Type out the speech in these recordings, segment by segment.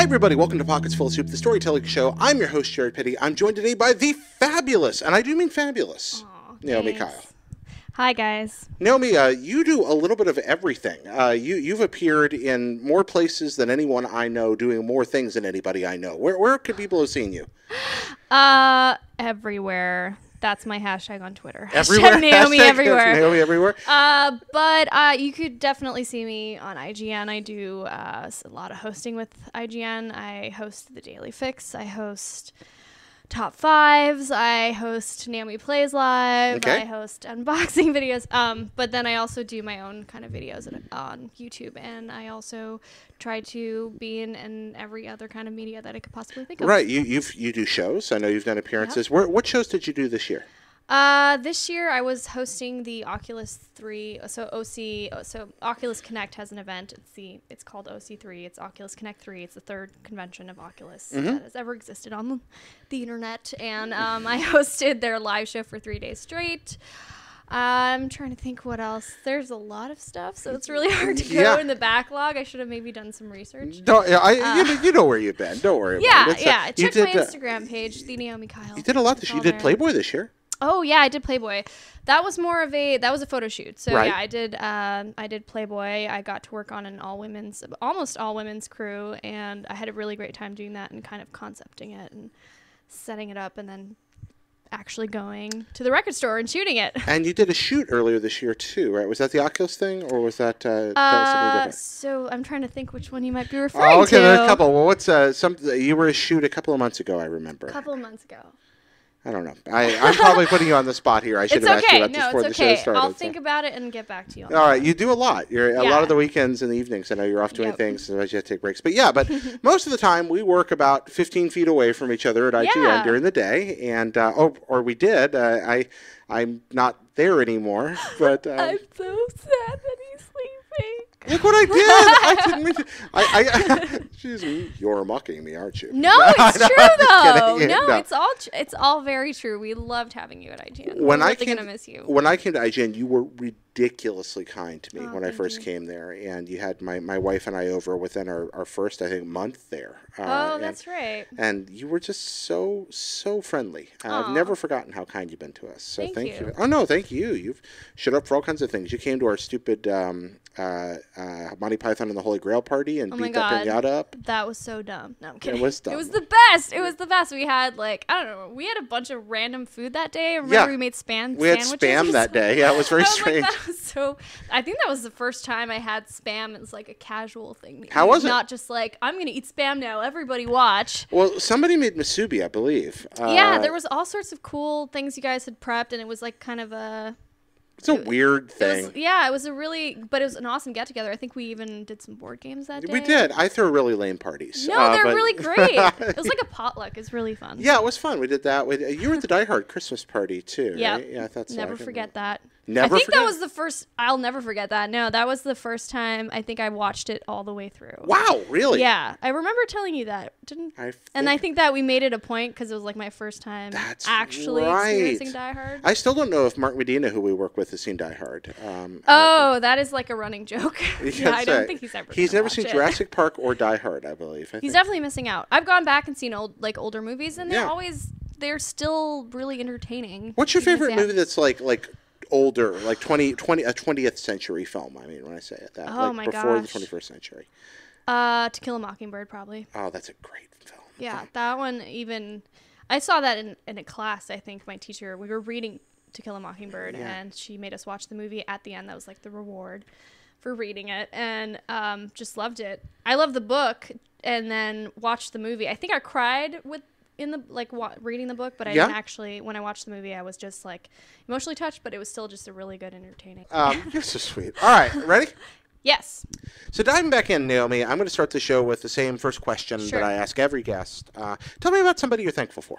everybody, welcome to Pockets Full of Soup, the storytelling show. I'm your host, Jared Pitty. I'm joined today by the fabulous, and I do mean fabulous, Naomi Kyle. Hi, guys. Naomi, you do a little bit of everything. You've appeared in more places than anyone I know, doing more things than anybody I know. Where could people have seen you? Everywhere. That's my hashtag on Twitter. Everywhere. Hashtag Naomi everywhere. Naomi everywhere. But you could definitely see me on IGN. I do a lot of hosting with IGN. I host the Daily Fix. I host Top Fives. I host Naomi Plays Live. Okay. I host unboxing videos. But then I also do my own kind of videos on YouTube, and I also try to be in every other kind of media that I could possibly think of. Right. You do shows. I know you've done appearances. Yep. What shows did you do this year? This year I was hosting the Oculus 3, so Oculus Connect has an event. It's called OC3. It's Oculus Connect 3. It's the third convention of Oculus that has ever existed on the internet, and I hosted their live show for 3 days straight. I'm trying to think what else. There's a lot of stuff, so it's really hard to go in the backlog. I should have maybe done some research. You know where you've been. Don't worry about it. Check my Instagram page, the Naomi Kyle. You did a lot this year. You did Playboy this year. Oh yeah, I did Playboy. That was a photo shoot. So right. Yeah, I did Playboy. I got to work on an almost all women's crew, and I had a really great time doing that and kind of concepting it and setting it up, and then actually going to the record store and shooting it. And you did a shoot earlier this year too, right? Was that the Oculus thing, or was that something different? So I'm trying to think which one you might be referring to. Okay, there's a couple. Well, what's you were a shoot a couple of months ago, I remember. A couple of months ago. I don't know. I'm probably putting you on the spot here. I should have asked you about this before the show started. I'll think about it and get back to you. All right. You do a lot. A lot of the weekends and the evenings. I know you're off doing things, so you have to take breaks. But most of the time we work about 15 feet away from each other at IGN during the day. And, or we did. I'm not there anymore. But I'm so sad that he's sleeping. Look what I did! I didn't mean to. Jeez, you're mocking me, aren't you? No, it's true though. No, it's all very true. We loved having you at IGN. We're really gonna miss you. When I came to IGN, you were ridiculously kind to me when I first came there, and you had my wife and I over within our first, I think, month there. That's right. And you were just so friendly. I've never forgotten how kind you've been to us. So thank you. Oh no, thank you. You've showed up for all kinds of things. You came to our stupid Monty Python and the Holy Grail party and beat that pinata up. That was so dumb. No, I'm kidding. It was dumb. It was the best. It was the best. We had we had a bunch of random food that day. Remember we made spam We had spam that day. Yeah, it was very strange. I think that was the first time I had spam as like a casual thing. How was it? Not just like, I'm going to eat spam now. Everybody watch. Well, somebody made musubi, I believe. Yeah, there was all sorts of cool things you guys had prepped, and it was like kind of a... It's a weird thing. It was but it was an awesome get-together. I think we even did some board games that day. We did. I threw really lame parties. No, they're really great. It was like a potluck. It was really fun. Yeah, it was fun. We did that. You were at the Die Hard Christmas party, too, yeah. right? Yeah, I thought so. Never forget that. Never I think forget? That was the first... I'll never forget that. No, that was the first time I think I watched it all the way through. Wow, really? Yeah. I remember telling you that, didn't And I think that we made it a point because it was like my first time actually experiencing Die Hard. I still don't know if Mark Medina, who we work with, has seen Die Hard. That is like a running joke. I don't think he's ever never seen Jurassic Park or Die Hard, I believe. He's definitely missing out. I've gone back and seen older movies, and they're still really entertaining. What's your favorite movie that's like older, like 20th century film? I mean, when I say it, that before the 21st century. To Kill a Mockingbird, probably. Oh, that's a great film. Yeah, that one even. I saw that in a class. I think my teacher. We were reading To Kill a Mockingbird, and she made us watch the movie at the end. That was like the reward for reading it, and just loved it. I love the book, and then watched the movie. I think I cried reading the book, but I didn't actually. When I watched the movie, I was just like emotionally touched, but it was still just a really good, entertaining. You're so sweet. All right, ready? Yes. So diving back in, Naomi, I'm going to start the show with the same first question that I ask every guest. Tell me about somebody you're thankful for.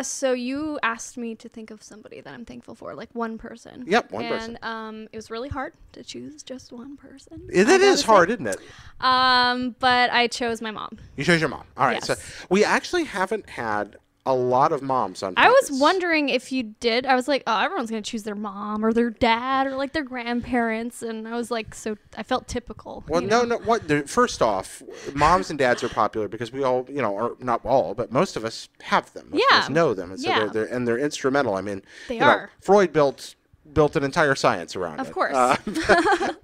So you asked me to think of somebody that I'm thankful for, like one person. Yep, one person. And it was really hard to choose just one person. It is hard, isn't it? But I chose my mom. You chose your mom. All right. Yes. So we actually haven't had a lot of moms on I campus. was wondering if you did. I was like, oh, everyone's going to choose their mom or their dad or like their grandparents. And I was like, so I felt typical. Well, no. First off, moms and dads are popular because we all, or not all, but most of us have them. Most of us know them. And so they're instrumental. I mean, they are. Freud built an entire science around it. Of course.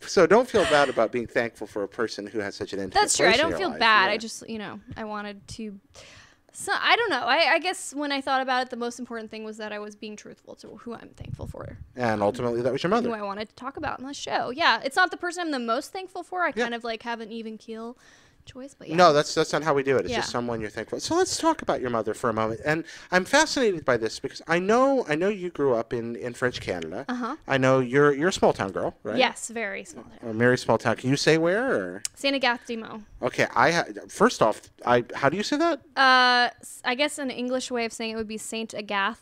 So don't feel bad about being thankful for a person who has such an intimate That's true. place I don't in your feel life. bad. Yeah. I just, I wanted to... So I don't know. I guess when I thought about it, the most important thing was that I was being truthful to who I'm thankful for. And ultimately, that was your mother. Who I wanted to talk about in the show. Yeah, it's not the person I'm the most thankful for. I kind of like have an even keel choice, but yeah. No, that's not how we do it. It's just someone you're thankful. So let's talk about your mother for a moment. And I'm fascinated by this because I know you grew up in French Canada. Uh-huh. I know you're a small town girl, right? Yes, very small town. A very small town. Can you say where? Or? Saint-Agathe-des-Monts. Okay, first off, how do you say that? I guess an English way of saying it would be Saint-Agathe.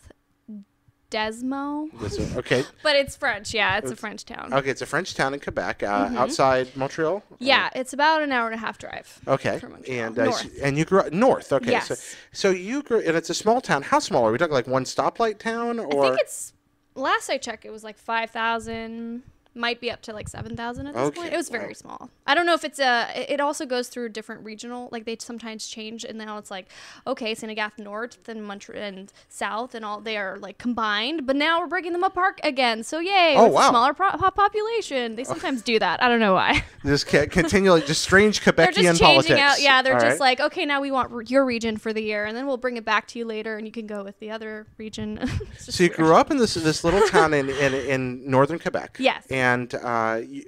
Desmo. Okay. But it's French. Yeah, it's a French town. Okay, it's a French town in Quebec, outside Montreal. Yeah, it's about an hour and a half drive. Okay. From Montreal. And north. And you grew up north. Okay. Yes. So you grew, and it's a small town. How small are we talking? Like one stoplight town, or? I think it's. Last I checked, it was like 5,000. Might be up to like 7,000 at this point. It was very small. I don't know if it's it also goes through different regional, like they sometimes change, and now it's like, okay, St. Agathe North and Montreal and South and all, they are like combined, but now we're breaking them apart again. So yay, it's a smaller population. They sometimes do that. I don't know why. Just continually, just strange Quebecian politics. They're just changing out. Yeah, they're just like, okay, now we want your region for the year, and then we'll bring it back to you later, and you can go with the other region. So you grew up in this little town in northern Quebec. Yes. And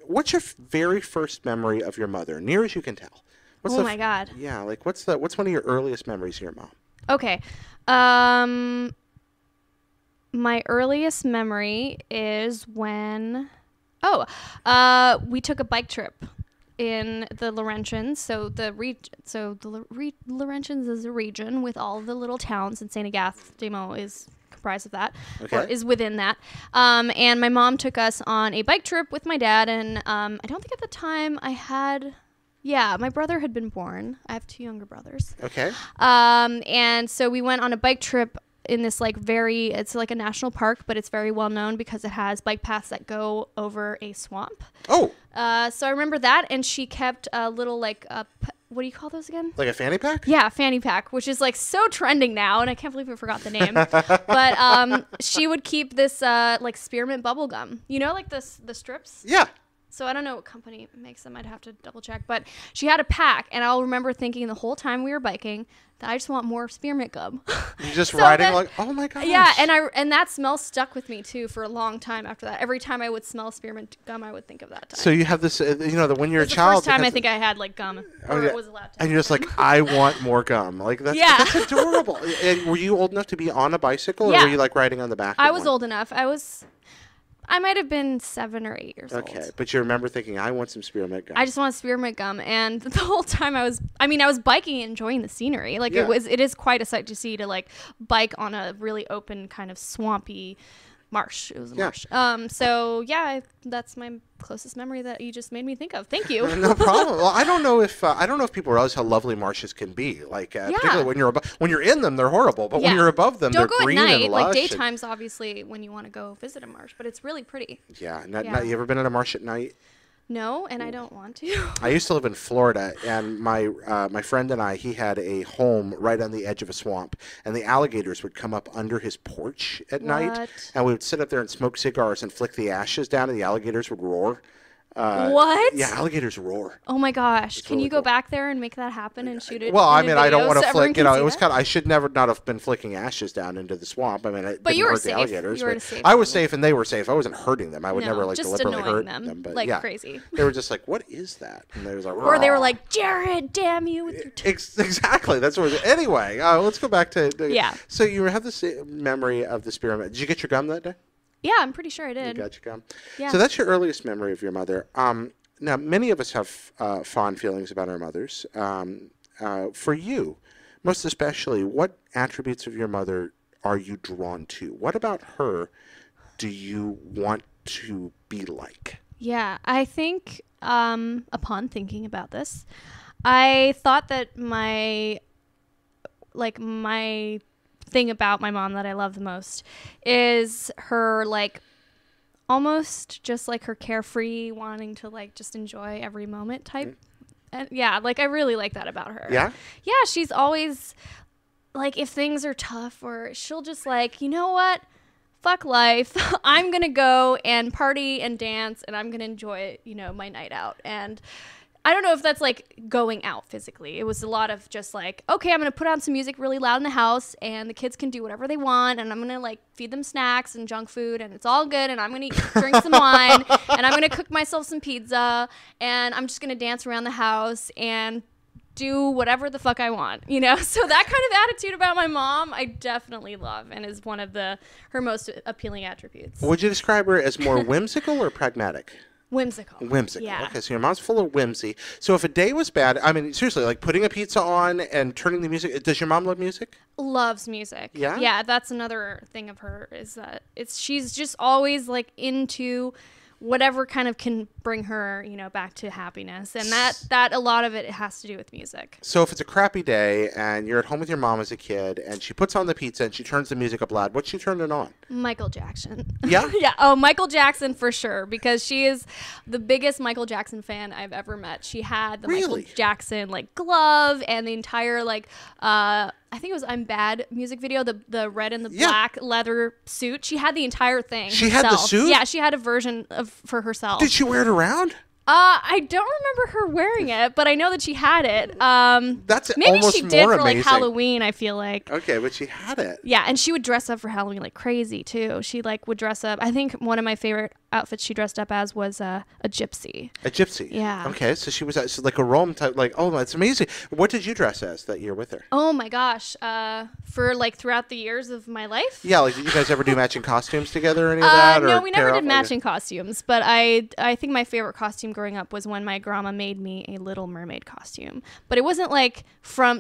what's your very first memory of your mother, near as you can tell? Oh my God. Yeah, like what's one of your earliest memories of your mom? Okay. My earliest memory is when we took a bike trip in the Laurentians. So the Laurentians is a region with all the little towns, and Saint-Agathe-des-Monts is comprised of that, or is within that. And my mom took us on a bike trip with my dad, and I don't think at the time I had... Yeah, my brother had been born. I have 2 younger brothers. Okay. And so we went on a bike trip in this it's like a national park, but it's very well known because it has bike paths that go over a swamp. Oh. So I remember that, and she kept a little what do you call those again? Like a fanny pack? Yeah, fanny pack, which is like so trending now, and I can't believe I forgot the name. But she would keep this like spearmint bubble gum. You know, like the strips? Yeah. So I don't know what company makes them. I'd have to double check. But she had a pack, and I'll remember thinking the whole time we were biking that I just want more spearmint gum. You're just riding like, oh my gosh. Yeah, and that smell stuck with me too for a long time after that. Every time I would smell spearmint gum, I would think of that time. So you have this, when you're a child. The first time I think I had like gum, or was allowed to. And you're just like, I want more gum. Like that's adorable. And were you old enough to be on a bicycle, or were you like riding on the back? I was old enough. I might have been 7 or 8 years old. Okay, but you remember thinking, I want some spearmint gum. I just want spearmint gum, and the whole time I was biking and enjoying the scenery. Like it is quite a sight to see, to like bike on a really open kind of swampy marsh. It was a marsh. So yeah, that's my closest memory that you just made me think of. Thank you. No problem. Well, I don't know if people realize how lovely marshes can be. Like particularly when you're in them, they're horrible. But when you're above them, they're green and lush. Don't go at night. Like daytime's obviously when you want to go visit a marsh, but it's really pretty. Yeah. You ever been in a marsh at night? No, and I don't want to. I used to live in Florida, and my friend and I, he had a home right on the edge of a swamp, and the alligators would come up under his porch at night, and we would sit up there and smoke cigars and flick the ashes down, and the alligators would roar. What? Yeah, alligators roar. Oh my gosh! It's Can really you go back there and make that happen and shoot it? Well, I mean, I don't want to flick. It was kind of. I should not have been flicking ashes down into the swamp. I mean, it didn't hurt the alligators. I was safe, and they were safe. I wasn't hurting them. I would never deliberately hurt them. But like crazy. They were just like, "What is that?" And they was like, or they were like, "Jared, damn you with your." Exactly. That's what. Anyway, let's go back to. Yeah. So you have this memory of the spearmint. Did you get your gum that day? Yeah, I'm pretty sure I did. You got your gum. Yeah. So that's your earliest memory of your mother. Now, many of us have fond feelings about our mothers. For you, most especially, what attributes of your mother are you drawn to? What about her do you want to be like? Yeah, I think upon thinking about this, I thought that my thing about my mom that I love the most is her like almost just like her carefree wanting to like just enjoy every moment type. And yeah, like I really like that about her. Yeah? Yeah, she's always like if things are tough or she'll just like, you know what? Fuck life. I'm going to go and party and dance and I'm going to enjoy, you know, my night out. And I don't know if that's like going out physically. It was a lot of just like, okay, I'm going to put on some music really loud in the house and the kids can do whatever they want. And I'm going to like feed them snacks and junk food and it's all good. And I'm going to drink some wine and I'm going to cook myself some pizza and I'm just going to dance around the house and do whatever the fuck I want, you know? So that kind of attitude about my mom, I definitely love and is one of her most appealing attributes. Would you describe her as more whimsical or pragmatic? Whimsical. Whimsical. Yeah. Okay, so your mom's full of whimsy. So if a day was bad, I mean, seriously, like putting a pizza on and turning the music, does your mom love music? Loves music. Yeah? Yeah, that's another thing of her is that she's just always like into whatever kind of can bring her, you know, back to happiness. And that a lot of it has to do with music. So if it's a crappy day and you're at home with your mom as a kid and she puts on the pizza and she turns the music up loud, what's she turning on? Michael Jackson. Yeah? Yeah. Oh, Michael Jackson for sure, because she is the biggest Michael Jackson fan I've ever met. She had the Michael Jackson like glove and the entire like I think it was I'm Bad music video, the red and the black leather suit. She had the entire thing. She had the suit? Yeah, she had a version for herself. Did she wear it around? I don't remember her wearing it, but I know that she had it. That's maybe almost she did more for like amazing. Halloween, I feel like. Okay, but she had it. Yeah, and she would dress up for Halloween like crazy too. She like would dress up. I think one of my favorite outfits she dressed up as was a gypsy. A gypsy. Yeah. Okay, so she was like a Rome type. Like, oh, that's amazing. What did you dress as that year with her? Oh my gosh, for like throughout the years of my life. Yeah, like did you guys ever do matching costumes together or any of that? No, or we never did matching costumes. But I think my favorite costume growing up was when my grandma made me a Little Mermaid costume. But it wasn't like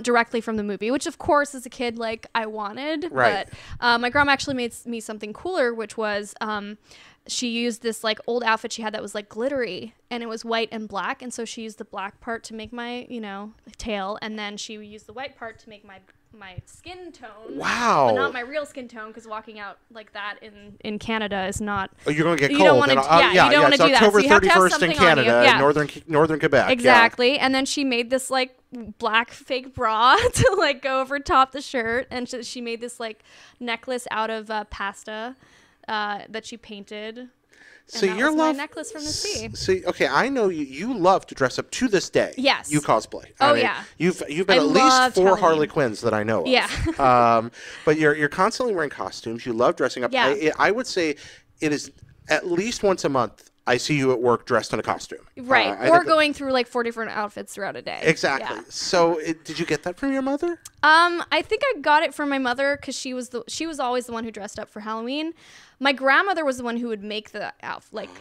directly from the movie, which of course as a kid like I wanted. Right. But my grandma actually made me something cooler, which was she used this like old outfit she had that was like glittery and it was white and black, and so she used the black part to make my, you know, tail, and then she used the white part to make my skin tone. Wow. But not my real skin tone, because walking out like that in Canada is not. Oh, you're going to get cold. You don't want to. You don't want to do that. October So you have to have 31st in something Canada, on you. Yeah. northern Quebec. Exactly. Yeah. And then she made this like black fake bra to like go over top the shirt, and she made this like necklace out of pasta that she painted. So and that was my necklace from the sea. See, okay, I know you love to dress up to this day. Yes. You cosplay. Oh, I mean, yeah. You've been at least 4 Harley Quinns that I know of. Yeah. But you're constantly wearing costumes. You love dressing up. Yeah. I would say it is at least once a month I see you at work dressed in a costume. Right. Or going through like 4 different outfits throughout a day. Exactly. Yeah. So did you get that from your mother? I think I got it from my mother because she was always the one who dressed up for Halloween. My grandmother was the one who would make the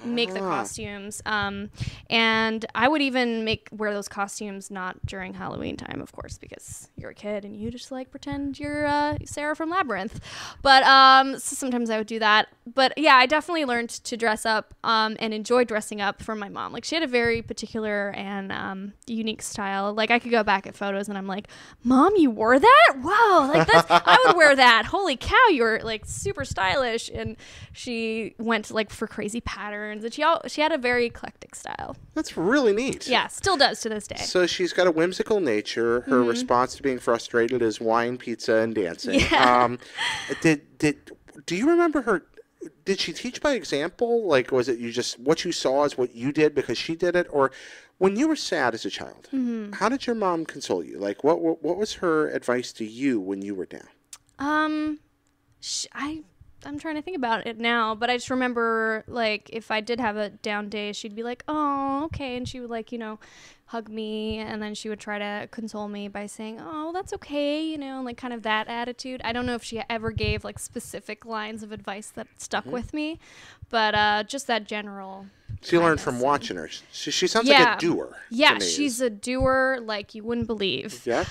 make the costumes, and I would even wear those costumes not during Halloween time, of course, because you're a kid and you just like pretend you're Sarah from Labyrinth. But so sometimes I would do that. But yeah, I definitely learned to dress up and enjoy dressing up from my mom. Like she had a very particular and unique style. Like I could go back at photos and I'm like, Mom, you wore that? Wow, like that's I would wear that. Holy cow, you're like super stylish. And she went like for crazy patterns, and she had a very eclectic style. That's really neat. Yeah, still does to this day. So she's got a whimsical nature. Her response to being frustrated is wine, pizza, and dancing. Yeah. Do you remember her? Did she teach by example? Like, was it what you saw is what you did because she did it? Or when you were sad as a child, how did your mom console you? Like, what was her advice to you when you were down? I'm trying to think about it now, but I just remember, like, if I did have a down day, she'd be like, oh, okay, and she would, like, you know, hug me, and then she would try to console me by saying, oh, that's okay, you know, and, like, kind of that attitude. I don't know if she ever gave, like, specific lines of advice that stuck with me, but just that general... She learned from watching her. She sounds like a doer. Yeah, she's a doer like you wouldn't believe. Yeah?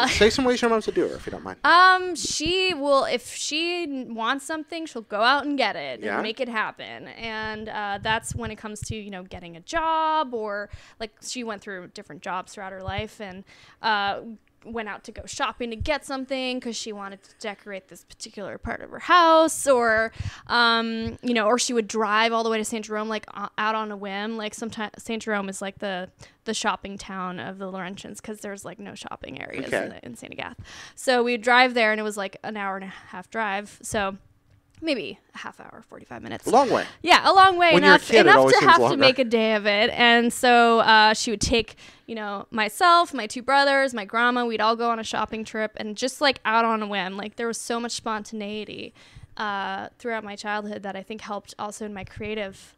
Say some ways your mom's a doer, if you don't mind. She will, if she wants something, she'll go out and get it and make it happen. And that's when it comes to, you know, getting a job, or like she went through different jobs throughout her life, and went out to go shopping to get something because she wanted to decorate this particular part of her house, or or she would drive all the way to St. Jerome, like out on a whim. Like sometimes St. Jerome is like the shopping town of the Laurentians because there's like no shopping areas in St. Agatha. So we would drive there, and it was like an hour and a half drive. So maybe a half hour, 45 minutes. A long way. Yeah, a long way. When Enough you're a kid, to have longer. to make a day of it. And so she would take, myself, my two brothers, my grandma, we'd all go on a shopping trip, and just like out on a whim. Like there was so much spontaneity throughout my childhood that I think helped also in my creative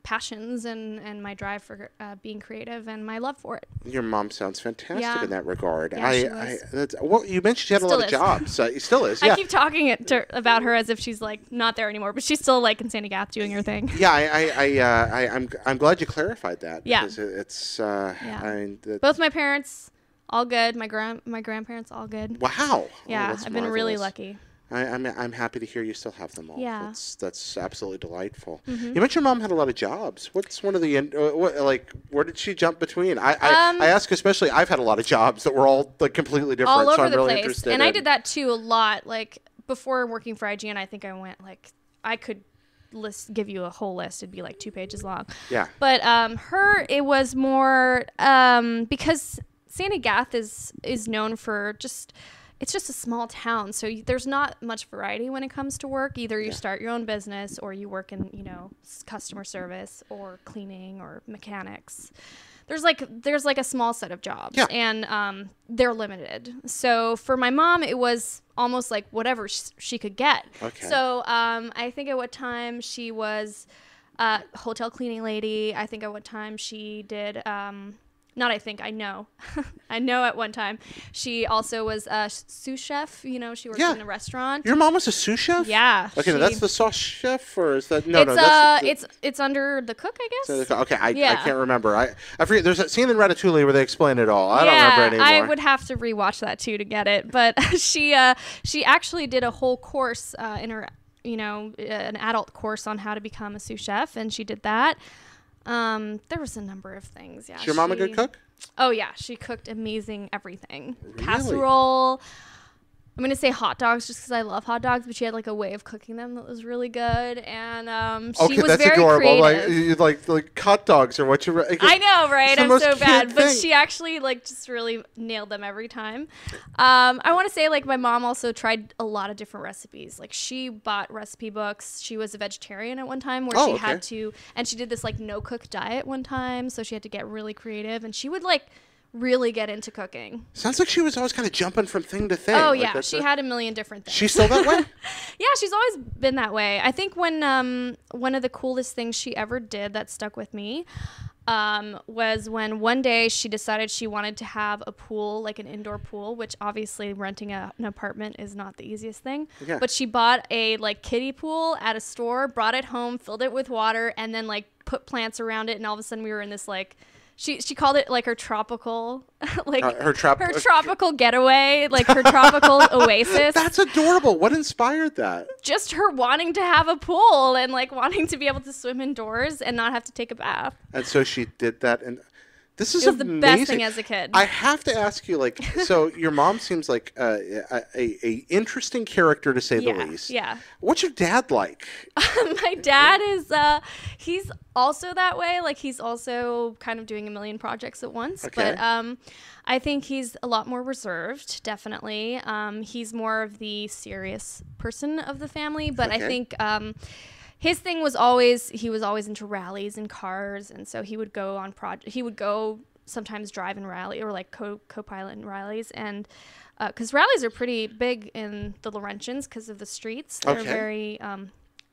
passions and my drive for being creative and my love for it. Your mom sounds fantastic in that regard. Yeah, well, you mentioned she had a lot of jobs. Still is. Yeah. I keep talking about her as if she's like not there anymore, but she's still like in St. Agatha doing her thing. Yeah, I'm glad you clarified that. Yeah, because it's both my parents all good. My grandparents all good. Wow. Yeah, I've been really lucky. I'm happy to hear you still have them all. Yeah. That's absolutely delightful. Mm-hmm. You mentioned your mom had a lot of jobs. What's one of the where did she jump between? I ask especially. I've had a lot of jobs that were all like completely different. All over so I'm the really place. interested. And I did that too a lot. Like before working for IGN, I think I went like I could give you a whole list. It'd be like 2 pages long. Yeah. But it was more because St. Agatha is known for it's just a small town, so there's not much variety when it comes to work. Either you start your own business, or you work in customer service or cleaning or mechanics. There's like a small set of jobs, and they're limited. So for my mom, it was almost like whatever she could get. Okay. So I think at what time she was a hotel cleaning lady. I think at what time she did. I know. I know at one time she also was a sous chef. She worked in a restaurant. Your mom was a sous chef? Yeah. Okay, that's the sauce chef, or is that it's under the cook, I guess. Okay, I can't remember. I forget. There's that scene in Ratatouille where they explain it all. I don't remember anymore. I would have to rewatch that too to get it. But she actually did a whole course in her an adult course on how to become a sous chef, and she did that. There was a number of things. Yeah. Is your mom a good cook? Oh yeah, she cooked amazing everything. Really? Casserole. I'm gonna say hot dogs just because I love hot dogs, but she had like a way of cooking them that was really good, and she was that's very adorable. creative. Like hot dogs or what you. I know, right? I'm so bad, but thing. she actually just really nailed them every time. I want to say my mom also tried a lot of different recipes. Like she bought recipe books. She was a vegetarian at one time where she had to, and she did this no cook diet one time, so she had to get really creative, and she would really get into cooking. Sounds like she was always kind of jumping from thing to thing. Oh yeah, she had a million different things. She's still that way? Yeah, she's always been that way. I think when one of the coolest things she ever did that stuck with me was when one day she decided she wanted to have a pool, like an indoor pool, which obviously renting an apartment is not the easiest thing. Yeah. But she bought a kiddie pool at a store, brought it home, filled it with water, and then put plants around it, and all of a sudden we were in this She called it her tropical, her tropical getaway, her tropical oasis. That's adorable. What inspired that? Just her wanting to have a pool and wanting to be able to swim indoors and not have to take a bath. And so she did that, and this is the best thing as a kid. I have to ask you, so your mom seems like a interesting character to say the least. Yeah. What's your dad like? My dad is, he's also that way. He's also kind of doing a million projects at once. Okay. But I think he's a lot more reserved, definitely. He's more of the serious person of the family. But I think his thing was he was always into rallies and cars, and so he would go on he would go sometimes drive in rally or co-pilot in rallies, and because rallies are pretty big in the Laurentians because of the streets. They're very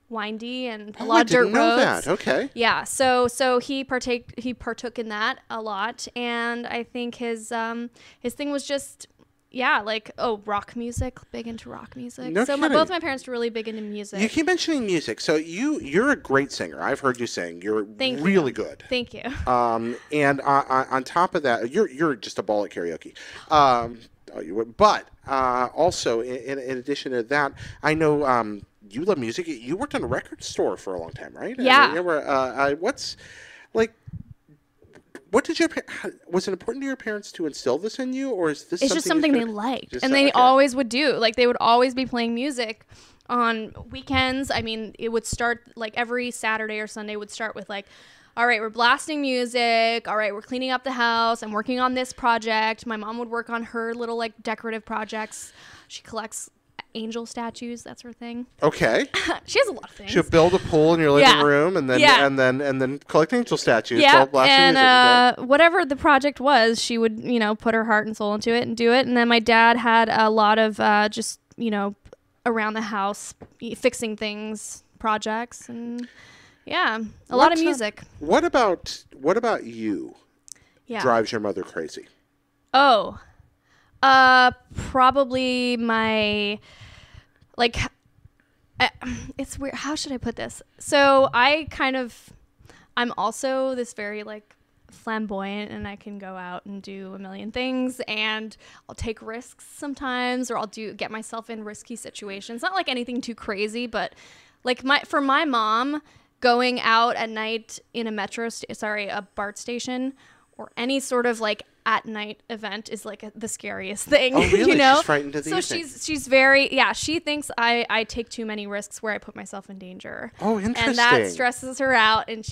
windy and a lot of dirt roads. I didn't know that. Okay. Yeah, so he partook in that a lot, and I think his thing was just rock music, big into rock music. No so kidding. Both my parents were really big into music. You keep mentioning music. So you're a great singer. I've heard you sing. You're really good. Thank you. And on top of that, you're just a ball at karaoke. But also in addition to that, I know you love music. You worked in a record store for a long time, right? Yeah. I mean, what's what did was it important to your parents to instill this in you, or is this it's just something they liked, and they always would do. Like, they would always be playing music on weekends. I mean, it would start like every Saturday or Sunday would start with like, all right, we're blasting music. All right, we're cleaning up the house. I'm working on this project. My mom would work on her little like decorative projects. She collects angel statues, that sort of thing. Okay. She has a lot of things. She'll build a pool in your living room and then and then collect angel statues. Yeah. And whatever the project was, she would, put her heart and soul into it and do it. And then my dad had a lot of just, around the house fixing things, projects, and a lot of music. What about you? Yeah. Drives your mother crazy? Oh. Probably my, like, it's weird. How should I put this? So I'm also this very like flamboyant, and I can go out and do a million things, and I'll take risks sometimes, or I'll get myself in risky situations. Not like anything too crazy, but like for my mom, going out at night in a BART station or any sort of like at night event is like the scariest thing. Oh, really? She's frightened of the evening. She's very, she thinks I take too many risks where I put myself in danger. Oh, interesting. And that stresses her out, and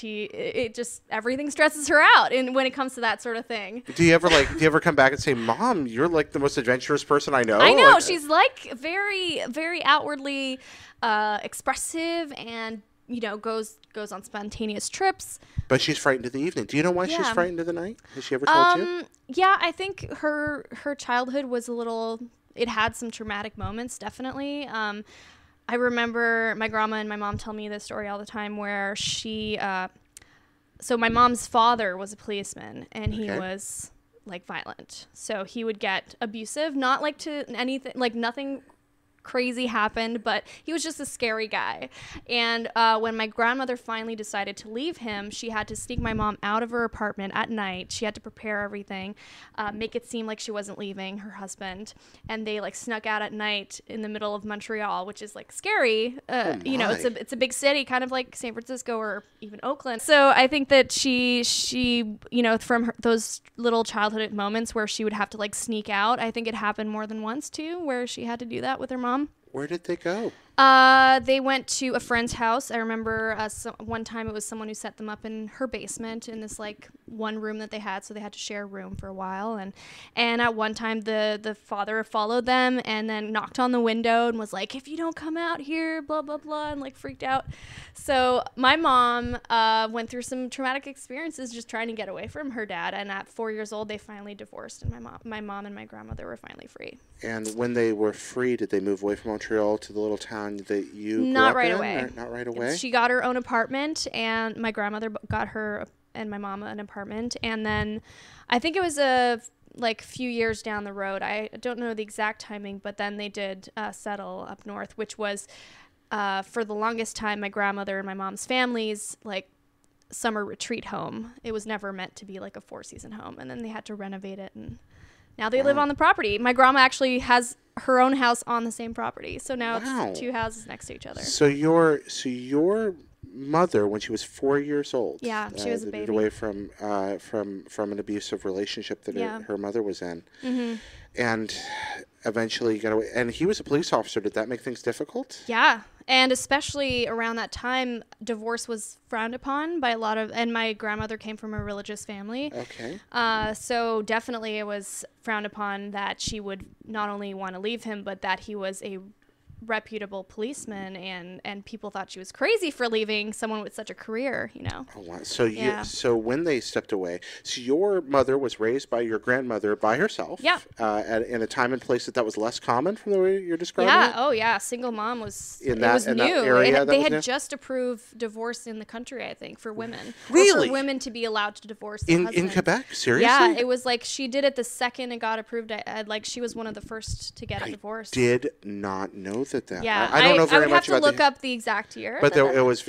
everything stresses her out. And when it comes to that sort of thing. Do you ever come back and say, Mom, you're like the most adventurous person I know? I know. Like, she's like very, very outwardly expressive, and goes on spontaneous trips. But she's frightened of the evening. Do you know why she's frightened of the night? Has she ever told you? Yeah, I think her childhood was it had some traumatic moments, definitely. I remember my grandma and my mom tell me this story all the time where so my mom's father was a policeman, and he was like violent. So he would get abusive, not like to anything, like nothing crazy happened, but he was just a scary guy. And when my grandmother finally decided to leave him, she had to sneak my mom out of her apartment at night. She had to prepare everything, make it seem like she wasn't leaving her husband, and they like snuck out at night in the middle of Montreal, which is like scary. It's a big city, kind of like San Francisco or even Oakland. So I think that she from those little childhood moments where she would have to like sneak out, I think it happened more than once too, where she had to do that with her mom. Where did they go? They went to a friend's house. I remember one time it was someone who set them up in her basement in this like one room that they had, so they had to share a room for a while. And at one time the father followed them and then knocked on the window and was like, "If you don't come out here, blah blah blah," and like freaked out. So my mom went through some traumatic experiences just trying to get away from her dad. And at 4 years old, they finally divorced, and my mom and my grandmother were finally free. And when they were free, did they move away from Montreal to the little town that you grew Not up right in? away. Not right away? She got her own apartment, and my grandmother got her and my mama an apartment. And then I think it was a few years down the road. I don't know the exact timing, but then they did settle up north, which was for the longest time my grandmother and my mom's family's like summer retreat home. It was never meant to be like a 4-season home, and then they had to renovate it, and now they live on the property. My grandma actually has her own house on the same property, so now it's 2 houses next to each other. So your mother, when she was 4 years old, she was a baby, away from an abusive relationship that her mother was in, and eventually got away. And he was a police officer. Did that make things difficult? Yeah. And especially around that time, divorce was frowned upon by a lot of, and my grandmother came from a religious family. Okay. So definitely it was frowned upon that she would not only want to leave him, but that he was a reputable policeman, and people thought she was crazy for leaving someone with such a career, Oh, wow. So when they stepped away, so your mother was raised by your grandmother by herself. Yeah. In a time and place that was less common from the way you're describing it? Yeah. Oh, yeah. Single mom was new. That area, they had just approved divorce in the country, I think, for women. Really? Or for women to be allowed to divorce their husband. In Quebec? Seriously? Yeah. It was like she did it the second it got approved. She was one of the first to get a divorce. I did not know that. Yeah, I don't know very much about I would have to look up the exact year. But it was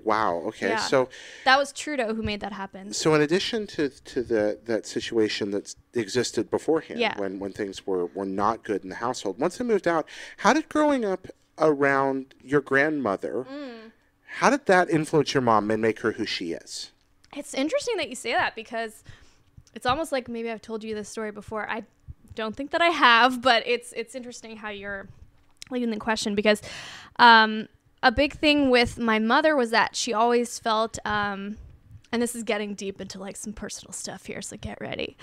wow. Okay, yeah. So that was Trudeau who made that happen. So in addition to that situation that existed beforehand, when things were not good in the household, once they moved out, how did growing up around your grandmother, how did that influence your mom and make her who she is? It's interesting that you say that, because it's almost like maybe I've told you this story before. I don't think that I have, but it's interesting how you're leading the question, because a big thing with my mother was that she always felt, and this is getting deep into like some personal stuff here, so get ready,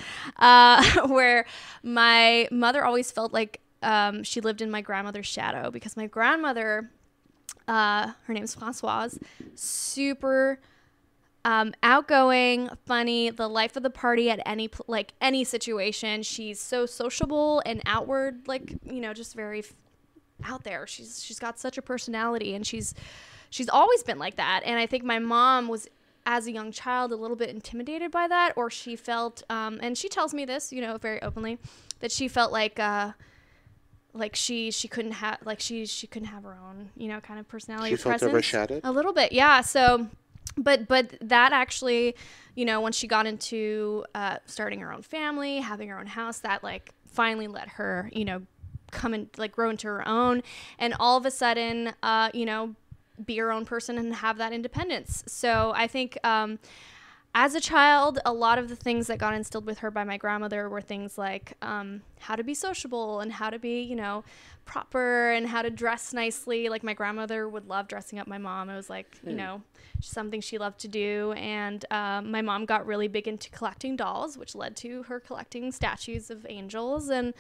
where my mother always felt like she lived in my grandmother's shadow, because my grandmother, her name's Françoise, super outgoing, funny, the life of the party at any situation. She's so sociable and outward, like, you know, just very out there. She's got such a personality, and she's always been like that. And I think my mom was, as a young child, a little bit intimidated by that, or she felt, and she tells me this, you know, very openly, that she felt like she couldn't have, like she couldn't have her own, you know, kind of personality. She felt overshadowed a little bit, yeah. So. But that actually, you know, when she got into starting her own family, having her own house, that like finally let her, you know, come and like grow into her own, and all of a sudden, you know, be her own person and have that independence. So I think as a child, a lot of the things that got instilled with her by my grandmother were things like how to be sociable and how to be, you know, proper, and how to dress nicely. Like my grandmother would love dressing up my mom. It was like, you know, something she loved to do. And my mom got really big into collecting dolls, which led to her collecting statues of angels. And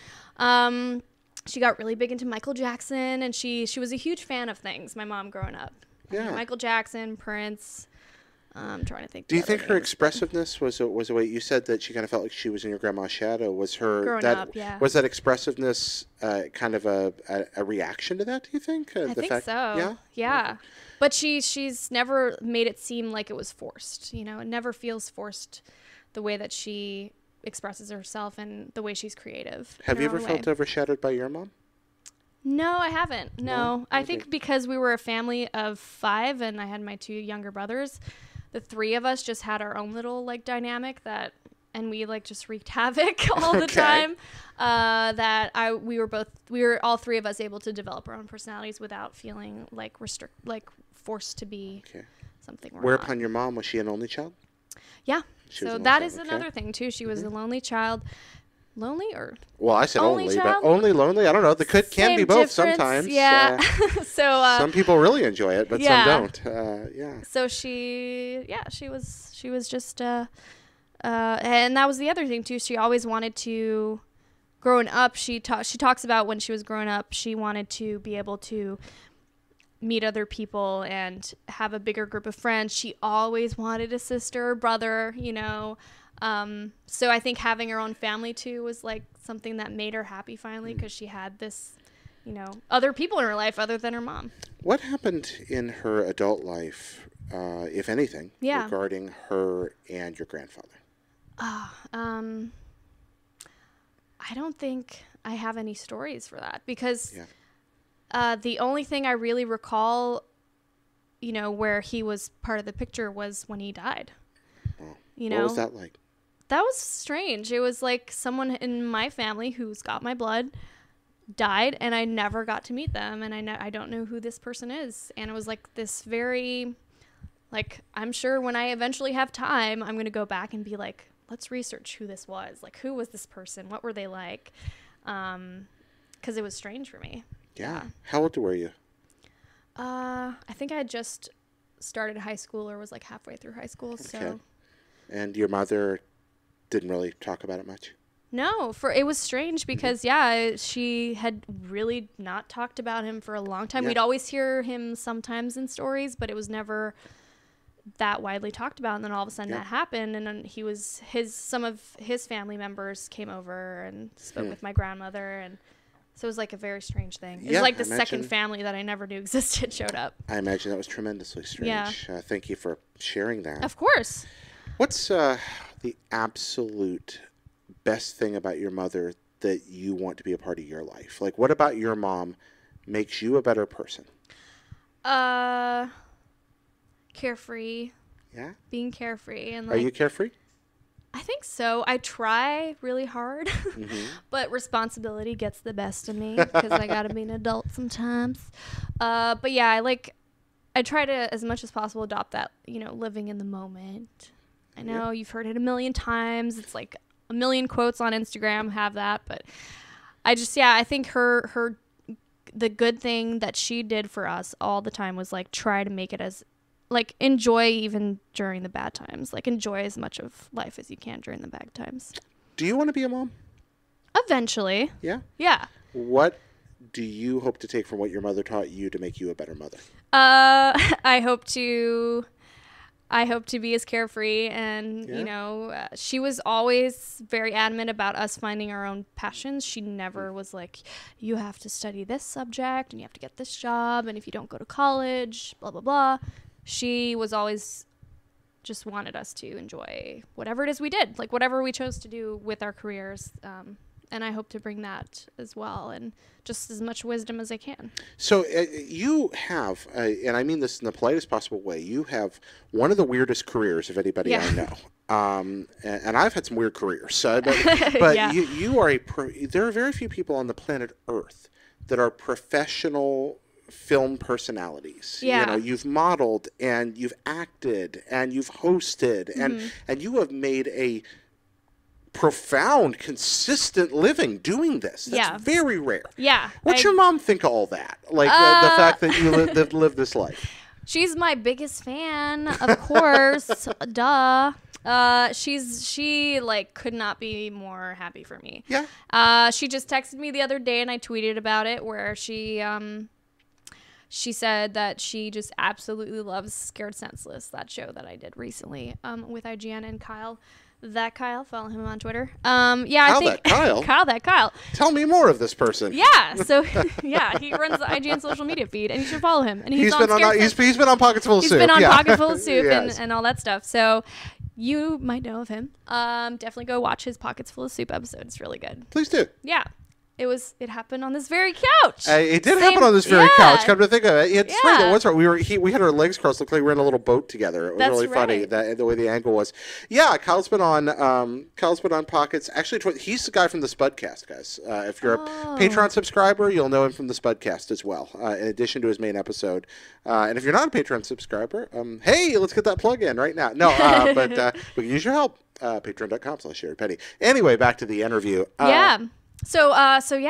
she got really big into Michael Jackson, and she was a huge fan of things, my mom growing up. Yeah. Michael Jackson, Prince. I'm trying to think. Do you think her expressiveness was a way, you said that she kind of felt like she was in your grandma's shadow? Was her growing up, yeah. Was that expressiveness kind of a reaction to that? Do you think? I think so. Yeah. Okay. But she's never made it seem like it was forced. You know, it never feels forced, the way that she expresses herself and the way she's creative. Have you ever felt overshadowed by your mom? No, I haven't. No. I think because we were a family of 5 and I had my 2 younger brothers, the 3 of us just had our own little like dynamic and we like just wreaked havoc all the time. We were all 3 of us able to develop our own personalities without feeling like forced to be something. Whereupon your mom, was she an only child? Yeah. So that is another thing too. She was a lonely child. Lonely or? Well, I said only, but only lonely. I don't know. The can be both sometimes. Yeah. So some people really enjoy it, but some don't. Yeah. So she was just and that was the other thing too. She always wanted to. Growing up, she talks about when she was growing up, she wanted to be able to meet other people and have a bigger group of friends. She always wanted a sister or brother, you know. So I think having her own family too was like something that made her happy finally, because she had this, you know, other people in her life other than her mom. What happened in her adult life, if anything, regarding her and your grandfather? I don't think I have any stories for that, because the only thing I really recall, you know, where he was part of the picture was when he died. Oh. You know? What was that like? That was strange. It was like someone in my family who's got my blood died, and I never got to meet them, and I don't know who this person is. And it was like this very, like, I'm sure when I eventually have time, I'm going to go back and be like, let's research who this was. Like, who was this person? What were they like? Because it was strange for me. Yeah. How old were you? I think I had just started high school, or was like halfway through high school. Okay. So. And your mother didn't really talk about it much? No, it was strange because, she had really not talked about him for a long time. Yeah. We'd always hear him sometimes in stories, but it was never that widely talked about. And then all of a sudden that happened, and then some of his family members came over and spoke with my grandmother, and so it was like a very strange thing. It was like the second family that I never knew existed showed up. I imagine that was tremendously strange. Yeah. Thank you for sharing that. Of course. What's the absolute best thing about your mother that you want to be a part of your life? Like, what about your mom makes you a better person? Carefree. Yeah? Being carefree. And like, are you carefree? I think so. I try really hard, but responsibility gets the best of me because I got to be an adult sometimes. But yeah, I try to, as much as possible, adopt that, living in the moment. I know you've heard it a million times. It's like a million quotes on Instagram have that, but I think the good thing that she did for us all the time was like try to make it as like enjoy even during the bad times. Like enjoy as much of life as you can during the bad times. Do you want to be a mom? Eventually. Yeah? Yeah. What do you hope to take from what your mother taught you to make you a better mother? I hope to be as carefree and, you know, she was always very adamant about us finding our own passions. She never was like, you have to study this subject and you have to get this job. And if you don't go to college, blah, blah, blah. She was always just wanted us to enjoy whatever it is we did, like whatever we chose to do with our careers. And I hope to bring that as well and just as much wisdom as I can. So you have, and I mean this in the politest possible way, you have one of the weirdest careers of anybody I know. And I've had some weird careers. But you are there are very few people on the planet Earth that are professional film personalities. You know, you've modeled and you've acted and you've hosted and you have made a profound, consistent living doing this. That's very rare. Yeah. What's your mom think of all that? Like the fact that you live this life? She's my biggest fan, of course. Duh. She like could not be more happy for me. Yeah. She just texted me the other day and I tweeted about it where she said that she just absolutely loves Scared Senseless, that show that I did recently with IGN and Kyle. That Kyle, follow him on Twitter. Kyle. Tell me more of this person. Yeah, so he runs the IGN social media feed, and you should follow him. And he's been on Pockets Full of Soup. He's been on Pockets Full of Soup and all that stuff. So you might know of him. Definitely go watch his Pockets Full of Soup episode. It's really good. Please do. Yeah. It happened on this very couch. It did happen on this very couch. Come to think of it, it's right. It was right. We had our legs crossed. Looked like we were in a little boat together. It was really funny the way the angle was. Yeah, Kyle's been on Pockets. Actually, he's the guy from the Spudcast, guys. If you're a Patreon subscriber, you'll know him from the Spudcast as well. In addition to his main episode, and if you're not a Patreon subscriber, hey, let's get that plug in right now. No, but we can use your help. Patreon.com/SharedPenny. Anyway, back to the interview. So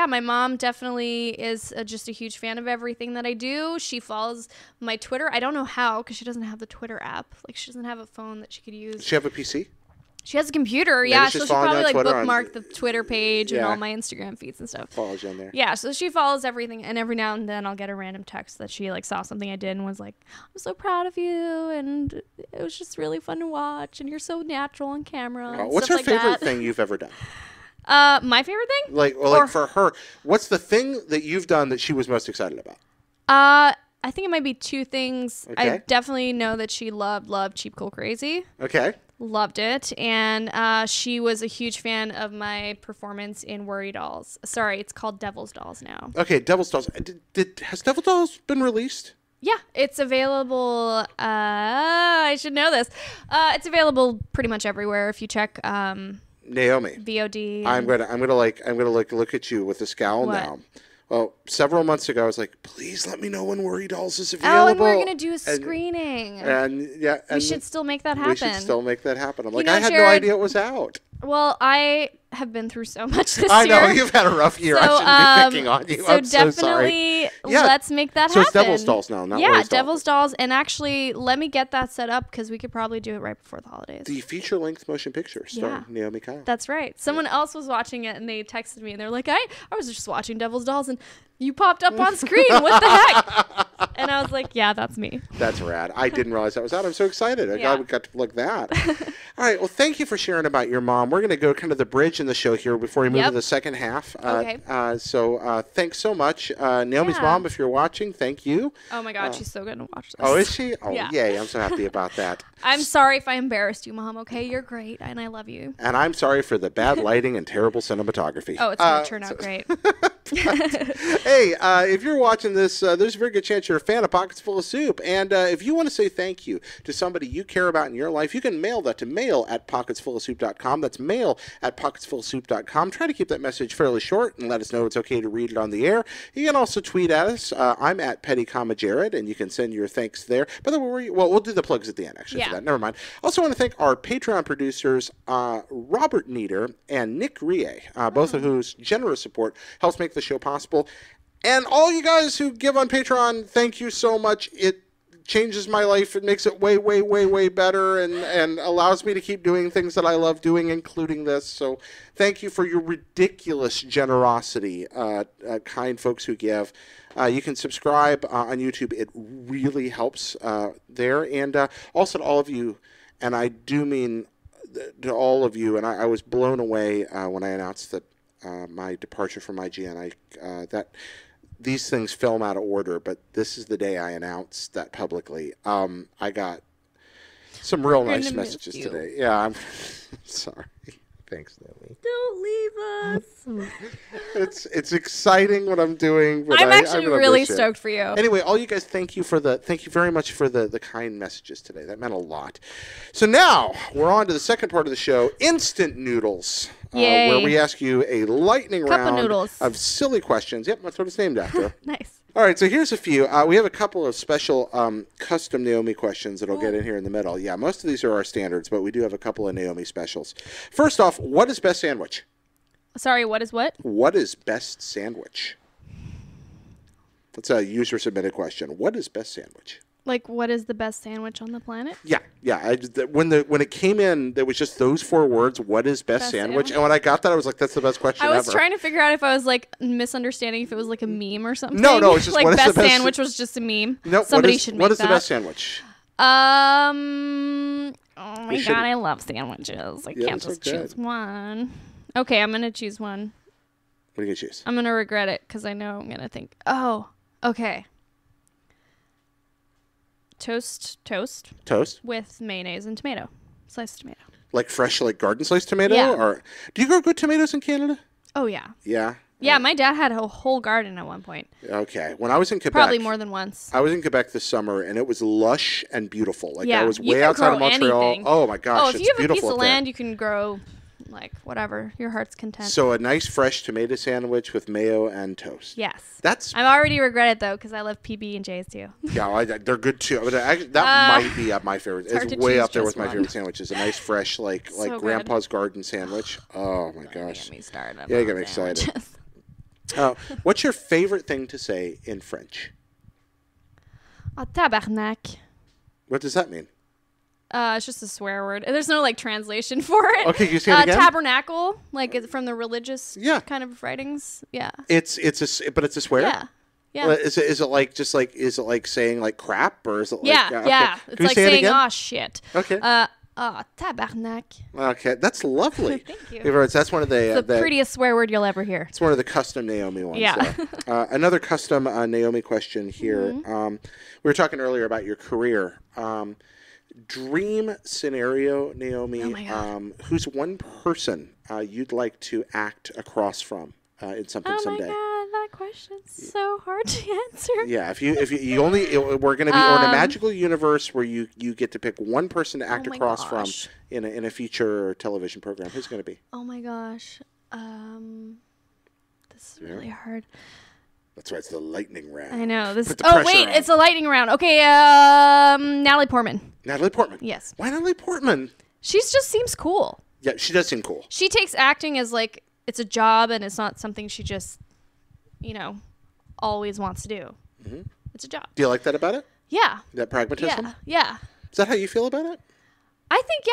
my mom definitely is just a huge fan of everything that I do. She follows my Twitter. I don't know how because she doesn't have the Twitter app. Like she doesn't have a phone that she could use. Does she have a PC? She has a computer, Maybe so she probably like bookmark the Twitter page and all my Instagram feeds and stuff. Follows you on there. Yeah, so she follows everything, and every now and then I'll get a random text that she like saw something I did and was like, "I'm so proud of you," and it was just really fun to watch, and you're so natural on camera. What's her favorite thing you've ever done? My favorite thing? Like for her, what's the thing that you've done that she was most excited about? I think it might be two things. Okay. I definitely know that she loved Cheap Cool Crazy. Okay. Loved it. And she was a huge fan of my performance in Worry Dolls. Sorry, it's called Devil's Dolls now. Okay, Devil's Dolls. Has Devil's Dolls been released? Yeah, it's available. I should know this. It's available pretty much everywhere if you check Naomi. VOD. I'm gonna look at you with a scowl now. Well, several months ago, I was like, please let me know when Worry Dolls is available. Oh, and we're going to do a screening. And we should still make that happen. I'm like, I had no idea it was out. Well, I have been through so much this year. I know, you've had a rough year. So, I shouldn't be picking on you. So I'm so sorry. Let's make that happen. So it's Devil's Dolls now, not Worry Dolls. Devil's Dolls. And actually, let me get that set up because we could probably do it right before the holidays. The feature-length motion picture starring Naomi Kyle. That's right. Someone else was watching it and they texted me and they're like, I was just watching Devil's Dolls and you popped up on screen. What the heck? And I was like, yeah, that's me. That's rad. I didn't realize that was out. I'm so excited. I'm glad we got to plug that. All right. Well, thank you for sharing about your mom. We're going to go kind of the bridge in the show here before we move to the second half. Okay. So thanks so much. Naomi's mom, if you're watching, thank you. Oh, my God. She's so going to watch this. Oh, is she? Oh, yay. I'm so happy about that. I'm sorry if I embarrassed you, Mom. Okay, you're great, and I love you. And I'm sorry for the bad lighting and terrible cinematography. Oh, it's going to turn out great. Hey, if you're watching this, there's a very good chance you're a fan of Pockets Full of Soup. And if you want to say thank you to somebody you care about in your life, you can mail that to mail@pocketsfullofsoup.com. That's mail@pocketsfullofsoup.com. Try to keep that message fairly short and let us know it's okay to read it on the air. You can also tweet at us. I'm at PettyCommaJared, and you can send your thanks there. By the way, we'll do the plugs at the end, actually, for that. Never mind. Also want to thank our Patreon producers, Robert Nieder and Nick Rie, both of whose generous support helps make the show possible. And all you guys who give on Patreon, thank you so much. It changes my life. It makes it way, way, way, way better and allows me to keep doing things that I love doing, including this. So thank you for your ridiculous generosity, kind folks who give. You can subscribe on YouTube. It really helps there. And also to all of you, and I do mean to all of you, and I was blown away when I announced that my departure from IGN. That these things film out of order, but this is the day I announced that publicly. I got some real nice messages today. Yeah, I'm sorry. Thanks, Naomi. Don't leave us. It's exciting what I'm doing. But I'm actually really stoked for you. Anyway, all you guys, thank you very much for the kind messages today. That meant a lot. So now we're on to the second part of the show, Instant Noodles, where we ask you a lightning round of silly questions. Yep, that's what it's named after. Nice. All right, so here's a few. We have a couple of special custom Naomi questions that I'll get in here in the middle. Yeah, most of these are our standards, but we do have a couple of Naomi specials. First off, what is best sandwich? Sorry, what is what? What is best sandwich? That's a user-submitted question. What is best sandwich? Like, what is the best sandwich on the planet? Yeah. When it came in, there was just those 4 words. What is best sandwich? And when I got that, I was like, "That's the best question ever." I was trying to figure out if I was like misunderstanding if it was like a meme or something. No, it's just like what is best the best sandwich was just a meme. No, somebody should make that. What is the best sandwich? Oh my god, I love sandwiches. I can't just choose one. Okay, I'm gonna choose one. What are you gonna choose? I'm gonna regret it because I know I'm gonna think. Oh, okay. Toast with mayonnaise and tomato, sliced tomato. Like fresh, like garden sliced tomato? Yeah. Or do you grow good tomatoes in Canada? Oh yeah. Yeah. Yeah, my dad had a whole garden at one point. Okay. When I was in Quebec, probably more than once. I was in Quebec this summer, and it was lush and beautiful. Like I was way outside of Montreal. Anything. Oh my gosh, if you have a piece of land, you can grow like whatever your heart's content. So a nice fresh tomato sandwich with mayo and toast. Yes. I'm already regret it though because I love PB&Js too. Yeah, they're good too. But that might be up my favorite. It's way up there with my favorite sandwiches. A nice fresh like Grandpa's garden sandwich. Oh my gosh. Get me started. Yeah, you got me excited. What's your favorite thing to say in French? Tabarnak. What does that mean? It's just a swear word. There's no like translation for it. Okay, can you say it again? Tabernacle, like from the religious kind of writings. Yeah. It's a swear. Yeah. Yeah. Well, is it like saying like crap or is it like yeah. It's like saying oh shit. Okay. Tabarnak. Okay, that's lovely. Thank you. That's one of the prettiest swear word you'll ever hear. It's one of the custom Naomi ones. Yeah. Another custom Naomi question here. We were talking earlier about your career. Dream scenario, Naomi. Oh my God. Who's one person you'd like to act across from in something someday? Oh my God, that question's so hard to answer. Yeah, if you only we're going to be in a magical universe where you get to pick one person to act across from in a feature or television program. Who's going to be? Oh my gosh, this is really hard. That's right. It's the lightning round. I know this. Oh wait, it's a lightning round. Okay, Natalie Portman. Natalie Portman. Yes. Why Natalie Portman? She just seems cool. Yeah, she does seem cool. She takes acting as like it's a job and it's not something she just, always wants to do. Mm-hmm. It's a job. Do you like that about it? Yeah. That pragmatism? Yeah. Is that how you feel about it? I think,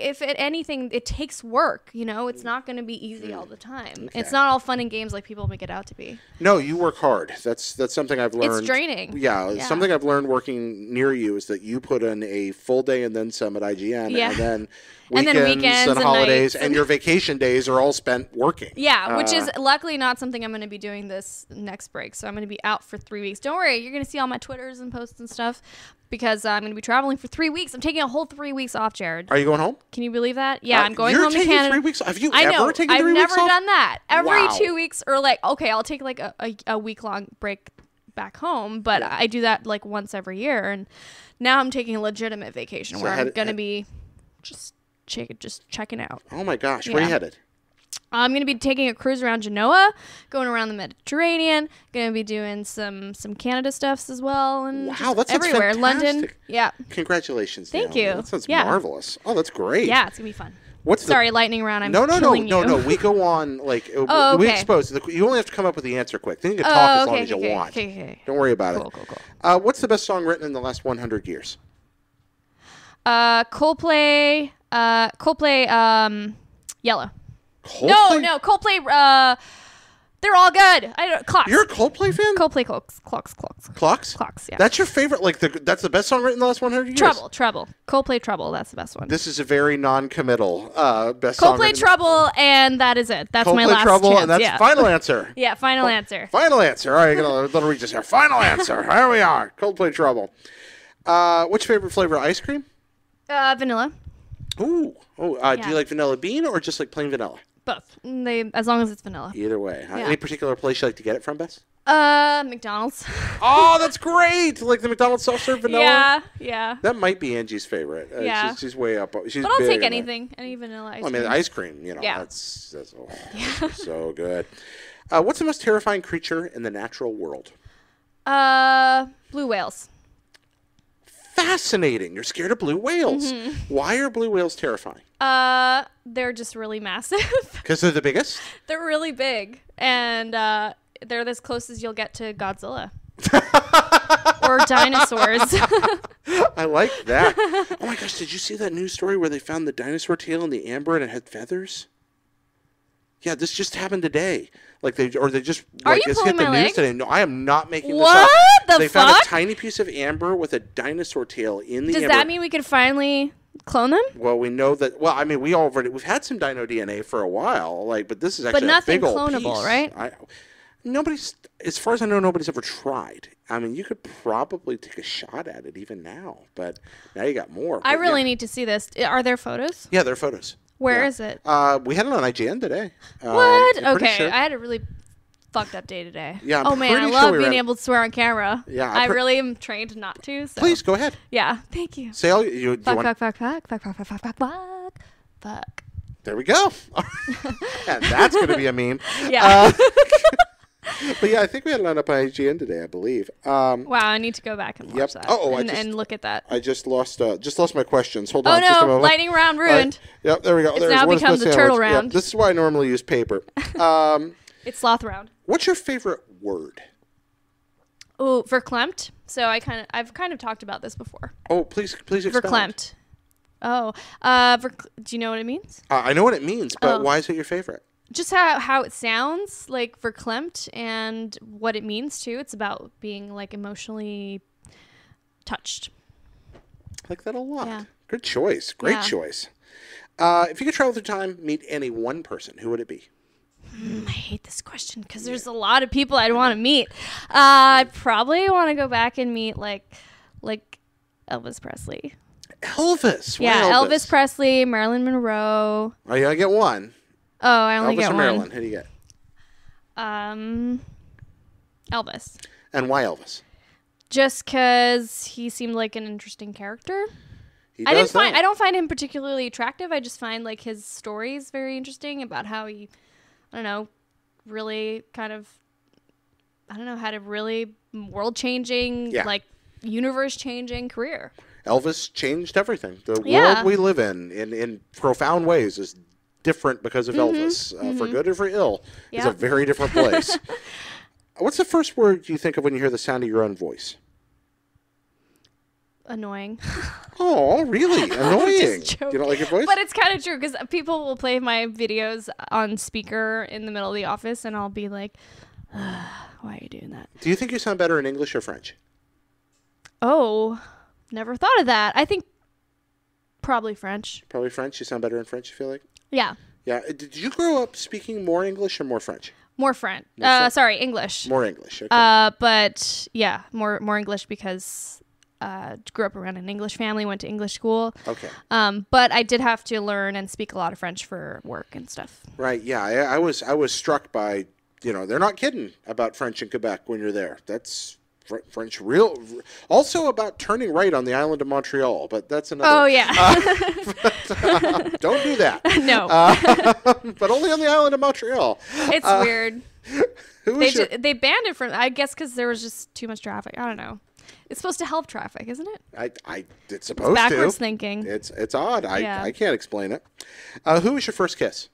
if anything, it takes work, it's not going to be easy all the time. Okay. It's not all fun and games like people make it out to be. No, you work hard. That's something I've learned. It's draining. Yeah, something I've learned working near you is that you put in a full day and then some at IGN. Yeah. And then weekends and holidays and your vacation days are all spent working. Yeah, which is luckily not something I'm going to be doing this next break. So I'm going to be out for 3 weeks. Don't worry, you're going to see all my Twitters and posts and stuff. because I'm going to be traveling for 3 weeks. I'm taking a whole 3 weeks off, Jared. Are you going home? Can you believe that? Yeah, I'm going home to taking Canada. 3 weeks? Have you I know. ever taken 3 weeks off? I've never done that. Every Wow. 2 weeks, or like, okay, I'll take like a week-long break back home, but I do that like once every year. And now I'm taking a legitimate vacation where I'm going to be just checking out. Oh my gosh, where are you headed? I'm going to be taking a cruise around Genoa, going around the Mediterranean, going to be doing some Canada stuffs as well, and wow, that's everywhere. Fantastic. London. Yeah. Congratulations. Thank Naomi. you. That sounds marvelous. Oh, that's great. Yeah, it's going to be fun. What's Sorry, lightning round. I'm no. We go on like okay. we expose. You only have to come up with the answer quick. Then you can talk as long as you want. Okay. Don't worry about it. Cool. What's the best song written in the last 100 years? Coldplay. Yellow. Coldplay? No, Coldplay. They're all good. I don't. Clocks. You're a Coldplay fan? Coldplay clocks. Clocks? Yeah. That's your favorite? Like that's the best song written in the last 100 years? Trouble. Coldplay Trouble. That's the best one. This is a very non-committal best song. Coldplay Trouble, and that is it. That's Coldplay my last Trouble, chance. and that's final answer. Yeah, final answer. Final answer. All right, get a little reach this here. Final answer. Here we are. Coldplay Trouble. What's your favorite flavor of ice cream? Vanilla. Ooh. Do you like vanilla bean or just like plain vanilla? Both. As long as it's vanilla. Either way. Yeah. Any particular place you like to get it from, Bess? McDonald's. Oh, that's great! Like the McDonald's self-serve vanilla. Yeah. That might be Angie's favorite. Yeah. She's way up. She's but I'll big take anything. Any vanilla ice cream. I mean, ice cream. You know. Yeah. That's so good. What's the most terrifying creature in the natural world? Blue whales. Fascinating. You're scared of blue whales. Mm-hmm. Why are blue whales terrifying? They're just really massive. Because they're the biggest? They're really big. And they're as close as you'll get to Godzilla. Or dinosaurs. I like that. Oh my gosh, did you see that news story where they found the dinosaur tail in the amber and it had feathers? Yeah, this just happened today. They just Are you hit pulling the my news leg? today. No, I am not making this What up. the They found fuck? a tiny piece of amber with a dinosaur tail in the amber. Does that mean we could finally clone them? Well, we know that. Well, I mean, we've had some dino DNA for a while, but this is actually a big old piece. But nothing clonable, right? Nobody's, as far as I know, nobody's ever tried. I mean, you could probably take a shot at it even now, but now you got more. I really need to see this. Are there photos? Yeah, there are photos. Where is it? We had it on IGN today. What? I'm Okay, sure. I had a really fucked up day today. Yeah, oh man, I pretty love sure we being ran- able to swear on camera. Yeah, I really am trained not to. So. Please go ahead. Yeah, thank you. Say all you want. Fuck. There we go. And that's going to be a meme. Yeah. But yeah, I think we had it up on IGN today, I believe. Wow, I need to go back and watch that. And look at that. I just lost my questions. Hold Oh on, just a no, moment. lightning round ruined. Yep, there we go. It's now become the turtle round. Yep, this is why I normally use paper. It's sloth round. What's your favorite word? Oh, verklempt. So I've kind of talked about this before. Oh, please expound. Verklempt. Oh, do you know what it means? I know what it means, but why is it your favorite? Just how it sounds, like verklempt, and what it means too. It's about being like emotionally touched. I like that a lot. Yeah. Good choice. Great choice. If you could travel through time, meet any one person, who would it be? I hate this question because there's a lot of people I'd want to meet. I'd probably want to go back and meet like Elvis Presley. Elvis. Yeah, Elvis Presley, Marilyn Monroe. Oh, you gotta get one. Oh, I only Elvis get or one. Marilyn? Who do you get? Elvis. And why Elvis? Just because he seemed like an interesting character. I don't find him particularly attractive. I just find like his stories very interesting about how he, I don't know, really kind of, I don't know, had a really world-changing, like universe-changing career. Elvis changed everything. The world we live in profound ways is different because of Elvis. For good or for ill, it's a very different place. What's the first word you think of when you hear the sound of your own voice? Annoying. Oh, really? Annoying. Just You don't like your voice? But it's kind of true because people will play my videos on speaker in the middle of the office, and I'll be like, why are you doing that? Do you think you sound better in English or French? Oh, never thought of that. I think probably French. Probably French. You sound better in French, you feel like? Yeah. Yeah. Did you grow up speaking more English or more French? More French. Sorry, English. More English. Okay. But yeah, more English because grew up around an English family, went to English school. Okay. But I did have to learn and speak a lot of French for work and stuff. Right. Yeah. I was struck by, they're not kidding about French in Quebec when you're there. That's French real. Also about turning right on the island of Montreal, but that's another. Oh yeah. Don't do that. No. But only on the island of Montreal. It's weird. They banned it from, I guess, because there was just too much traffic. I don't know. It's supposed to help traffic, isn't it? It's supposed to. Backwards thinking. It's odd. Yeah. I can't explain it. Who was your first kiss?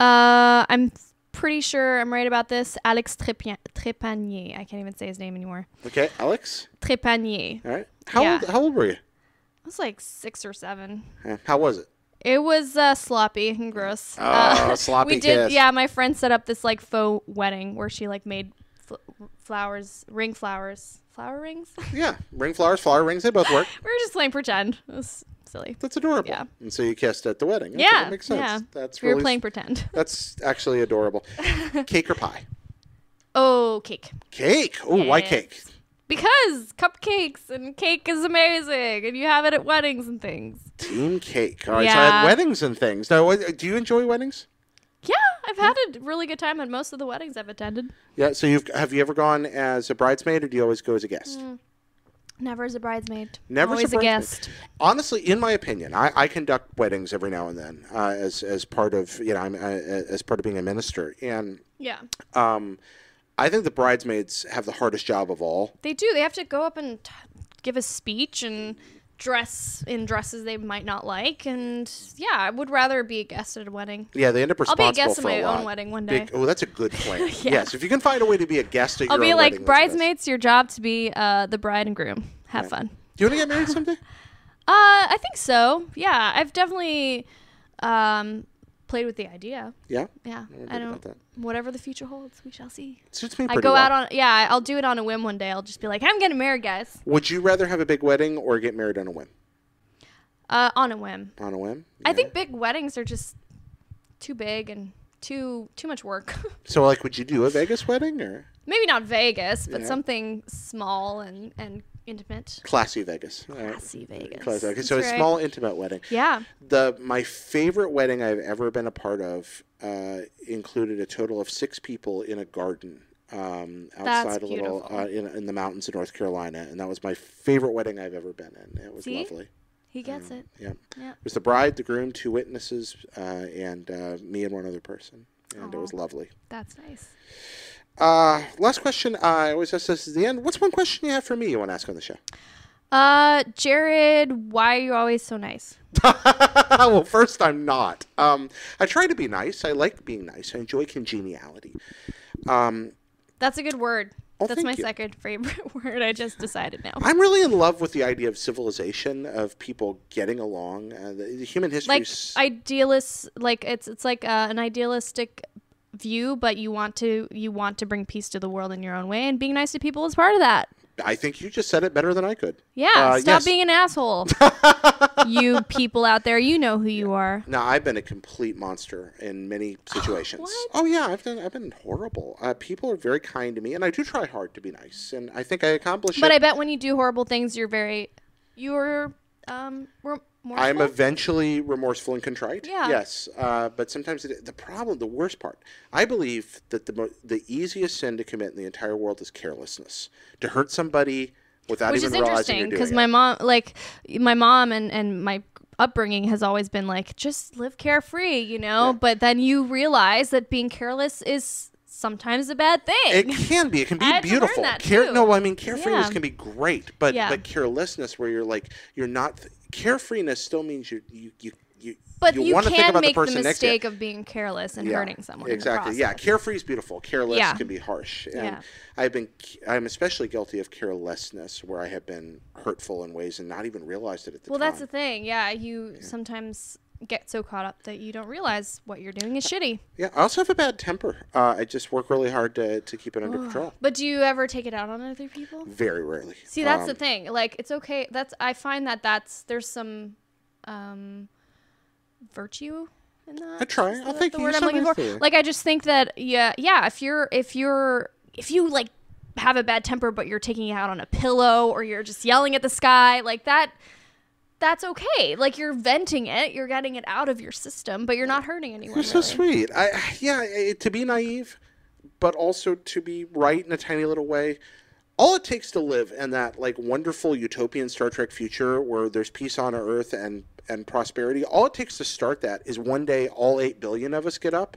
I'm pretty sure I'm right about this. Alex Trépanier. I can't even say his name anymore. Okay, Alex Trépanier. All right. How old were you? I was like 6 or 7. How was it? It was sloppy and gross. Oh, sloppy kiss. Yeah, my friend set up this like faux wedding where she like made flower rings. Yeah, flower rings, they both work. We were just playing pretend. It was silly. That's adorable. Yeah. And so you kissed at the wedding. Okay, Yeah, that makes sense. yeah. That's we were playing pretend. That's actually adorable. Cake or pie? Oh, cake. Cake. Oh, why cake? Because cupcakes and cake is amazing, and you have it at weddings and things. Team cake. All right, Yeah. so at weddings and things. Now, do you enjoy weddings? Yeah, I've had a really good time at most of the weddings I've attended. Yeah, so have you ever gone as a bridesmaid, or do you always go as a guest? Never as a bridesmaid. Never Always as a bridesmaid. guest. Honestly, in my opinion, I conduct weddings every now and then as part of as part of being a minister, and Yeah. I think the bridesmaids have the hardest job of all. They do. They have to go up and give a speech and dress in dresses they might not like. And yeah, I would rather be a guest at a wedding. Yeah, they end up responsible I'll be a guest for at my a lot. own wedding one day. Oh, that's a good plan. Yeah. Yes, if you can find a way to be a guest at your I'll be own like, wedding, bridesmaids, your job to be the bride and groom. Have fun. Do you want to get married someday? I think so. Yeah, I've definitely played with the idea. Yeah? Yeah. I don't. Whatever the future holds, we shall see. It suits me I pretty go well. out on, I'll do it on a whim one day. I'll just be like, I'm getting married, guys. Would you rather have a big wedding or get married on a whim? On a whim. On a whim? Yeah. I think big weddings are just too big and too much work. So, like, would you do a Vegas wedding or? Maybe not Vegas, but Yeah. something small and intimate. Classy Vegas. Classy Vegas. Classy. Okay, That's so a right. small, intimate wedding. Yeah. My favorite wedding I've ever been a part of included a total of 6 people in a garden outside a little in the mountains of North Carolina, and that was my favorite wedding I've ever been in. It was lovely. He gets it. Yeah. Yeah. It was the bride, the groom, 2 witnesses, and me and one other person, and it was lovely. That's nice. Last question. I always ask this at the end. What's one question you have for me you want to ask on the show? Jared, why are you always so nice? Well, first, I'm not. I try to be nice. I like being nice. I enjoy congeniality. That's a good word. Oh, That's my thank you. second favorite word. I just decided now. I'm really in love with the idea of civilization, of people getting along. The human history. Like idealists, like it's like an idealistic view, but you want to bring peace to the world in your own way, and being nice to people is part of that. I think you just said it better than I could. Yeah, stop yes. being an asshole. You people out there, you know who you are. No, I've been a complete monster in many situations. What? Oh yeah, I've been horrible. People are very kind to me, and I do try hard to be nice, and I think I accomplish it. But I bet when you do horrible things, you're remorseful. I'm eventually remorseful and contrite. Yeah. Yes. But sometimes the worst part, I believe that the easiest sin to commit in the entire world is carelessness. To hurt somebody without Which even is realizing interesting you're doing because it. my mom and my upbringing has always been like, just live carefree, Yeah. But then you realize that being careless is sometimes a bad thing. It can be. It can be I had to learn beautiful. that, too. No, I mean carefreeness Yeah. can be great, but Yeah. carelessness, where you're not. Carefreeness still means you But you want to think can about make the the person next to you. mistake of being careless and hurting someone. Exactly. In the Yeah. process. Carefree is beautiful. Careless Yeah. can be harsh. And Yeah. I'm especially guilty of carelessness, where I have been hurtful in ways and not even realized it at the Well, time. that's the thing. Yeah, you sometimes get so caught up that you don't realize what you're doing is shitty. Yeah. I also have a bad temper. I just work really hard to keep it under control. But do you ever take it out on other people? Very rarely. See, that's the thing. Like, it's okay. I find there's some virtue in that. I try. Is I'll the thank you. word You're I'm so looking nice for. to me. Like, I just think that if you like have a bad temper, but you're taking it out on a pillow, or you're just yelling at the sky, like that's okay. Like, you're venting it, you're getting it out of your system, but you're not hurting anyone. You're so sweet. To be naive, but also to be right in a tiny little way. All it takes to live in that like wonderful utopian Star Trek future where there's peace on Earth and prosperity, all it takes to start that is one day all 8 billion of us get up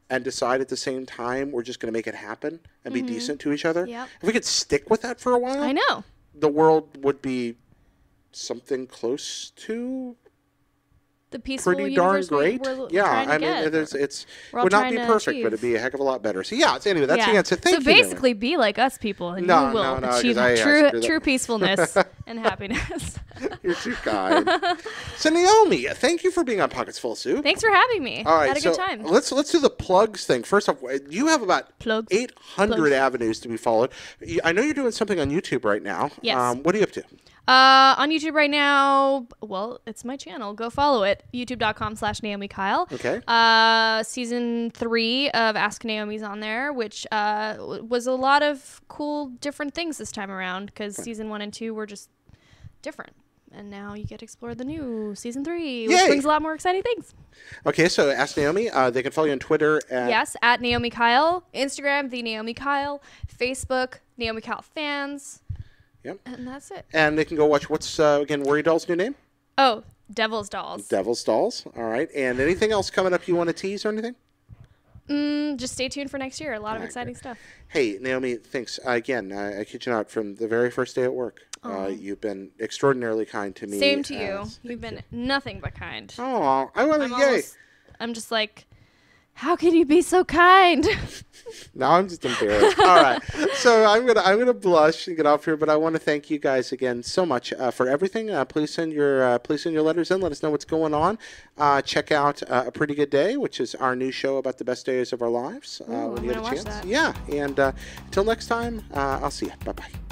and decide at the same time we're just going to make it happen and be decent to each other. Yep. If we could stick with that for a while, I know, the world would be something close to the peaceful pretty darn great. I mean, it would not be perfect, but it'd be a heck of a lot better. So anyway, that's the answer. Thank you. So basically, be like us people, and you will achieve true peacefulness and happiness. You're too kind. So Naomi, thank you for being on Pockets Full of Soup. Thanks for having me. All right, had a good time. Let's do the plugs thing. First off, you have about 800 avenues to be followed. I know you're doing something on YouTube right now. Yes. What are you up to? On YouTube right now, well, it's my channel. Go follow it. YouTube.com/Naomi Kyle. Okay. Season 3 of Ask Naomi's on there, which was a lot of cool, different things this time around, because Season 1 and 2 were just different. And now you get to explore the new Season 3, which brings a lot more exciting things. Okay, so Ask Naomi. They can follow you on Twitter. Yes, at Naomi Kyle. Instagram, The Naomi Kyle. Facebook, Naomi Kyle Fans. Yep. And that's it. And they can go watch, what's, again, Worry Doll's new name? Oh, Devil's Dolls. Devil's Dolls. All right. And anything else coming up you want to tease or anything? Just stay tuned for next year. A lot of exciting stuff. Hey, Naomi, thanks. Again, I kid you not, from the very first day at work, you've been extraordinarily kind to me. Same to you. You've been nothing but kind. Oh, I want to, yay. I'm just like, how can you be so kind? Now I'm just embarrassed. All right, so I'm gonna blush and get off here, but I want to thank you guys again so much for everything. Please send your letters in. Let us know what's going on. Check out A Pretty Good Day, which is our new show about the best days of our lives. When you get a chance. That. Yeah, and until next time, I'll see you. Bye bye.